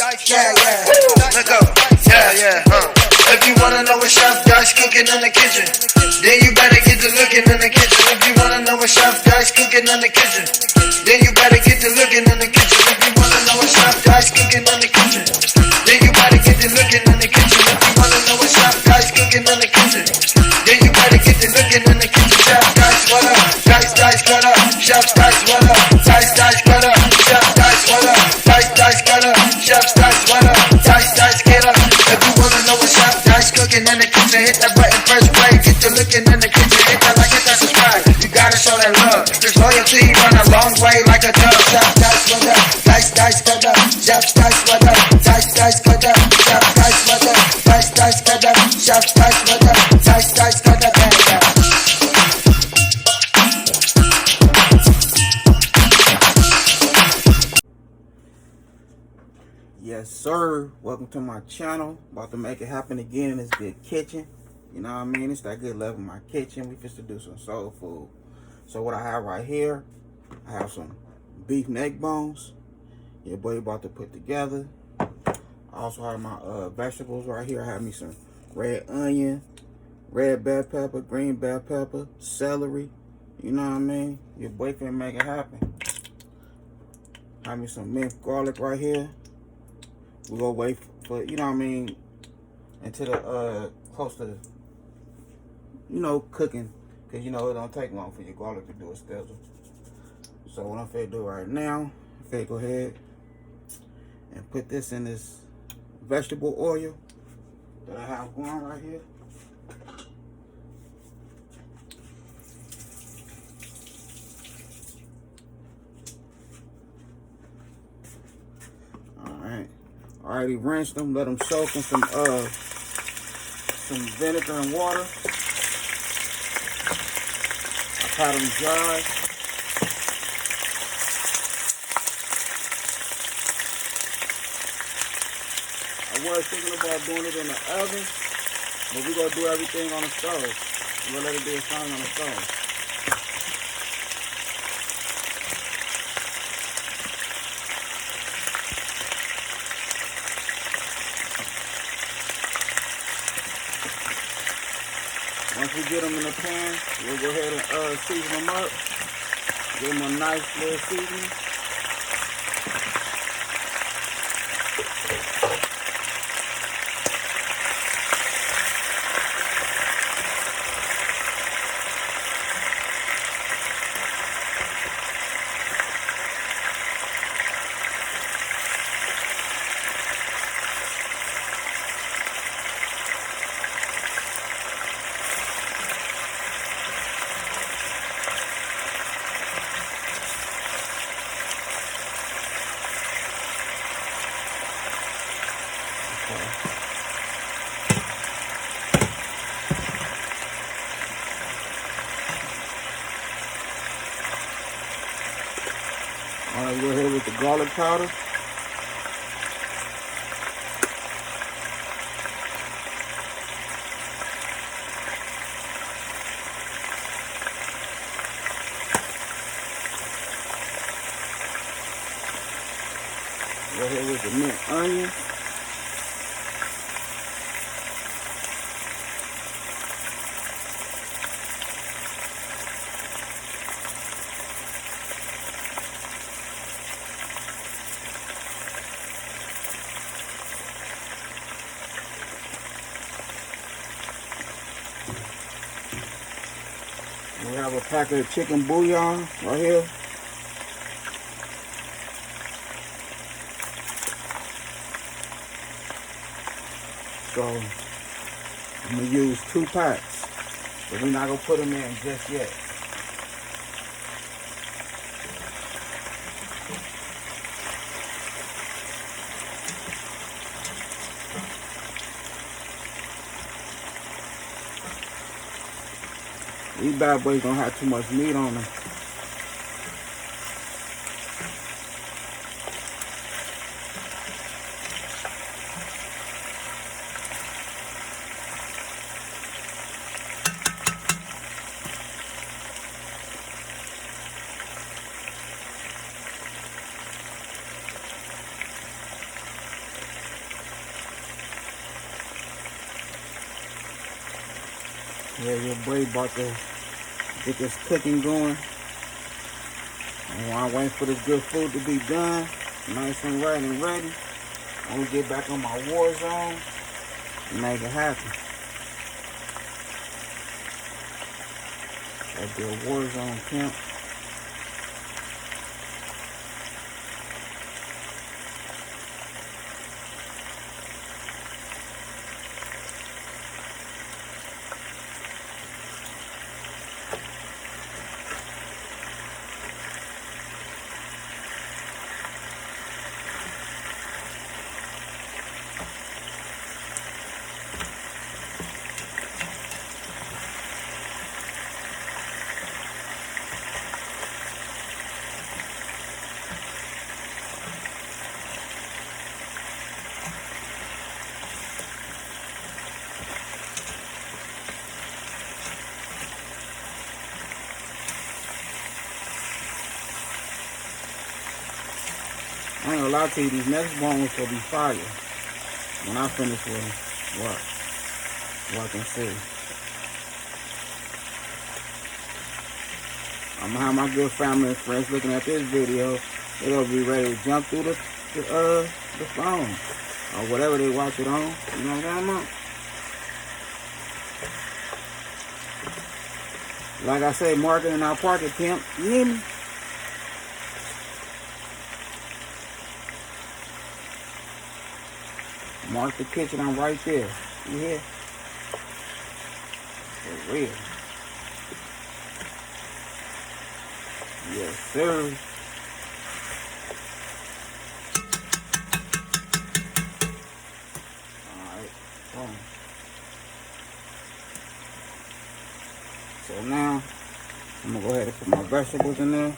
Yeah, yeah. Let go. Yeah, yeah. If you wanna know what Chef Dice cooking in the kitchen, then you better get to looking in the kitchen. If you wanna know what Chef Dice cooking in the kitchen, then you better get to looking in the kitchen. If you wanna know what Chef Dice cooking in the kitchen, then you better get to looking in the kitchen. If you wanna know what Chef Dice cooking in the kitchen, then you better get to looking in the kitchen. Chef Dice, what up? Dice, cut up. Chef Dice, what up? Dice, cut up. Chef Dice, what up? Dice, cut up. Chef Dice, what up? Dice, get up. If you wanna know what Chef Dice cooking in the kitchen, hit that button first play. Get to looking in the kitchen, hit that like, hit that subscribe. You gotta show that love. There's loyalty run a long way like a dove. Chef Dice, what up? Dice, cut up. Chef Dice, what up? Dice, cut up. Chef Dice, what up? Dice, cut up. Chef Dice, what up? Dice, cut up. Yes, sir. Welcome to my channel. About to make it happen again in this good kitchen. You know what I mean? It's that good level in my kitchen. We just to do some soul food. So what I have right here, I have some beef neck bones. Your boy about to put together. I also have my vegetables right here. I have me some red onion, red bell pepper, green bell pepper, celery. You know what I mean? Your boy can make it happen. I have me some minced garlic right here. We're gonna wait for, you know what I mean, until the close to, you know, cooking, because you know it don't take long for your garlic to do its sizzle. So what I'm finna do right now, I'm finna go ahead and put this in this vegetable oil that I have going right here. I already rinsed them, let them soak in some vinegar and water. I pat them dry. I was thinking about doing it in the oven, but we're gonna do everything on the stove. We're gonna let it do its thing on the stove. Once we get them in the pan, we'll go ahead and season them up. Give them a nice little seasoning. Alright, go ahead with the garlic powder. Go ahead with the minced onion. We have a packet of chicken bouillon right here. So I'm gonna use 2 packs, but we're not gonna put them in just yet. These bad boys don't have too much meat on them. Yeah, your boy about to get this cooking going. And while I'm waiting for this good food to be done, nice and right and ready, I'm gonna get back on my war zone and make it happen. That'd be a war zone camp. I ain't gonna lie to you, these next bones will be fire when I finish with them. What I can see. I'm gonna have my good family and friends looking at this video. They're gonna be ready to jump through the phone or whatever they watch it on. You know what I'm talking about? Like I say, market in our pocket, pimp. You hear me? Mark the kitchen, I'm right there. You hear? For real. Yes, sir. Alright, boom. So now, I'm gonna go ahead and put my vegetables in there.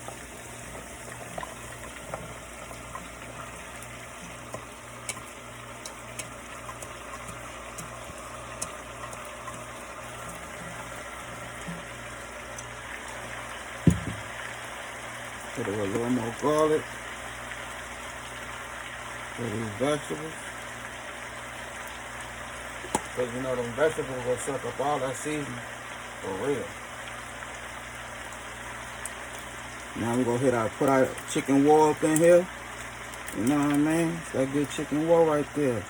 Put a little more garlic for these vegetables. Because you know them vegetables will suck up all that seasoning for real. Now I'm gonna put our chicken wall up in here. You know what I mean? It's that good chicken wall right there.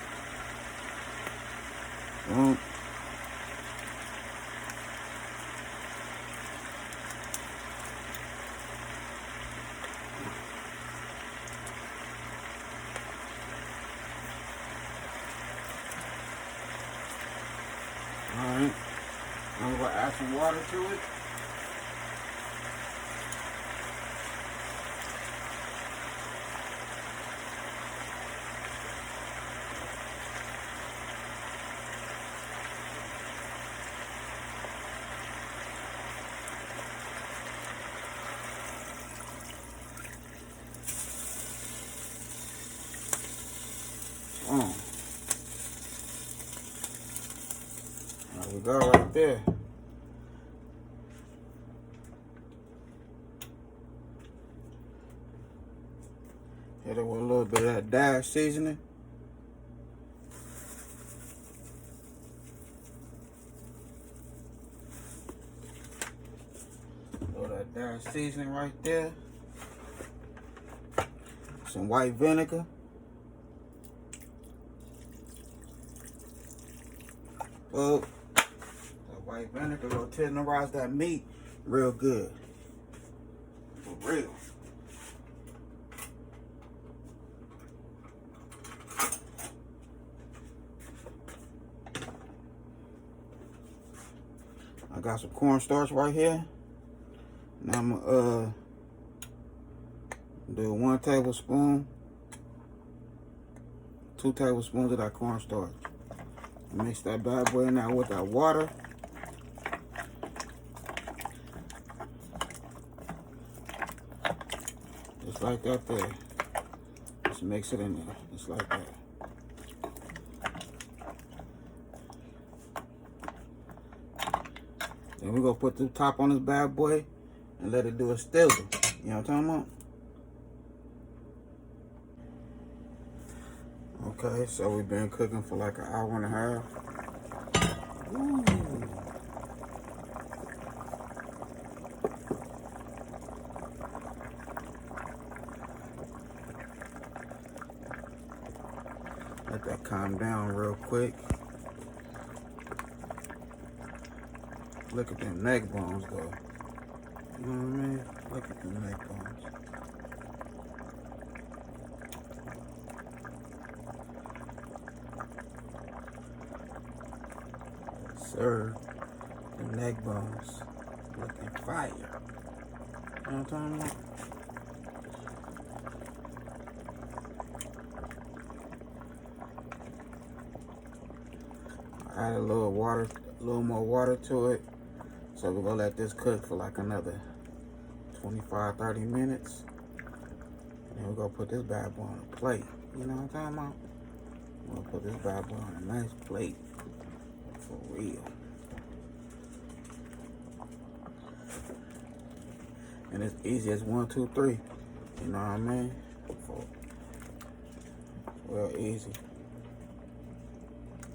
Alright, I'm gonna add some water to it. There we go right there. Hit it with a little bit of that dash seasoning. A little of that dash seasoning right there. Some white vinegar. Well, that white vinegar will tenderize that meat real good. For real. I got some cornstarch right here. Now I'm gonna do 1 tablespoon, 2 tablespoons of that cornstarch. Mix that bad boy in there with that water. Just like that there. Just mix it in there, just like that. Then we're gonna put the top on this bad boy and let it do a sizzle. You know what I'm talking about? Okay, so we've been cooking for like an hour and a half. Ooh. Let that calm down real quick. Look at them neck bones though. You know what I mean? Look at them neck bones. Sir, the neck bones looking fire. You know what I'm talking about? Add a little water, a little more water to it. So we're gonna let this cook for like another 25-30 minutes. And then we're gonna put this bad boy on a plate. You know what I'm talking about? We're gonna put this bad boy on a nice plate. For real. And it's easy as 1, 2, 3. You know what I mean? Real easy.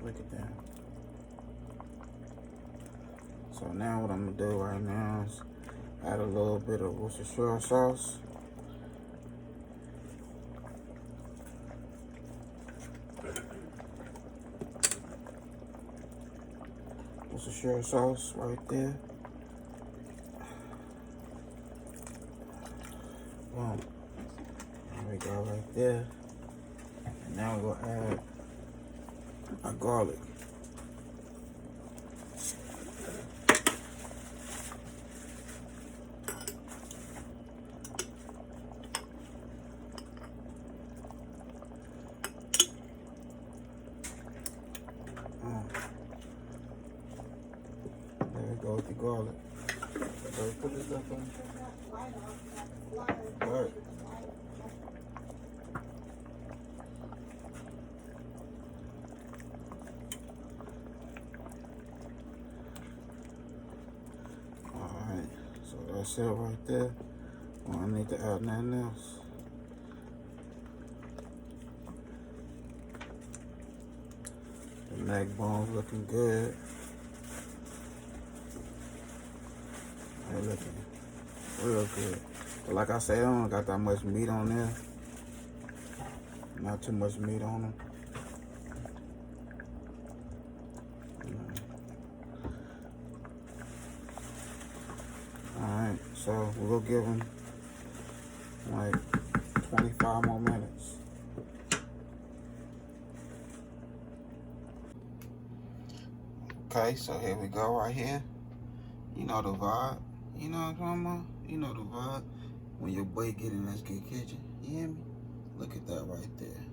Look at that. So now what I'm gonna do right now is add a little bit of Worcestershire sauce. Worcestershire sauce right there. Boom. There we go right there. And now we're gonna add our garlic. There we go with the garlic. So put this up on. Alright. Alright, so that's it right there. Well, I need to add nothing else. The neck bones looking good. They're looking real good. But like I said, I don't got that much meat on there. Not too much meat on them. Alright, so we'll give them like 25 more minutes. Okay, so here we go right here. You know the vibe. You know what I'm talking about? You know the vibe. When your boy get in this good kitchen. You hear me? Look at that right there.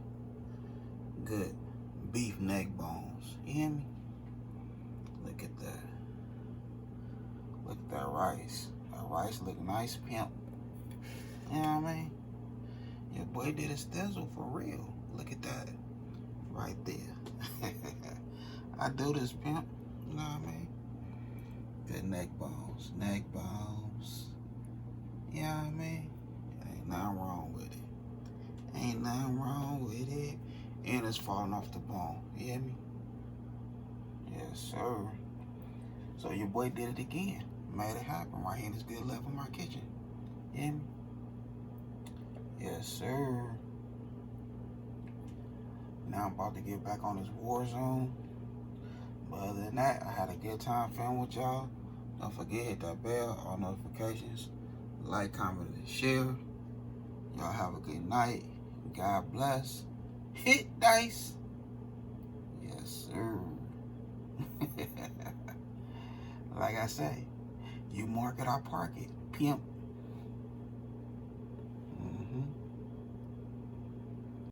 Good beef neck bones. You hear me? Look at that. Look at that rice. That rice look nice, pimp. You know what I mean? Your boy did a stencil for real. Look at that. Right there. I do this, pimp. You know what I mean? Good neck bones. Neck bones. You know what I mean? Ain't nothing wrong with it. Ain't nothing wrong with it. And it's falling off the bone. You hear me? Yes, sir. So your boy did it again. Made it happen right here in this good level in my kitchen. You hear me? Yes, sir. Now I'm about to get back on this war zone. But other than that, I had a good time filming with y'all. Don't forget, hit that bell, all notifications. Like, comment, and share. Y'all have a good night. God bless. Hit dice. Yes, sir. Like I say, you mark it, I park it. Pimp.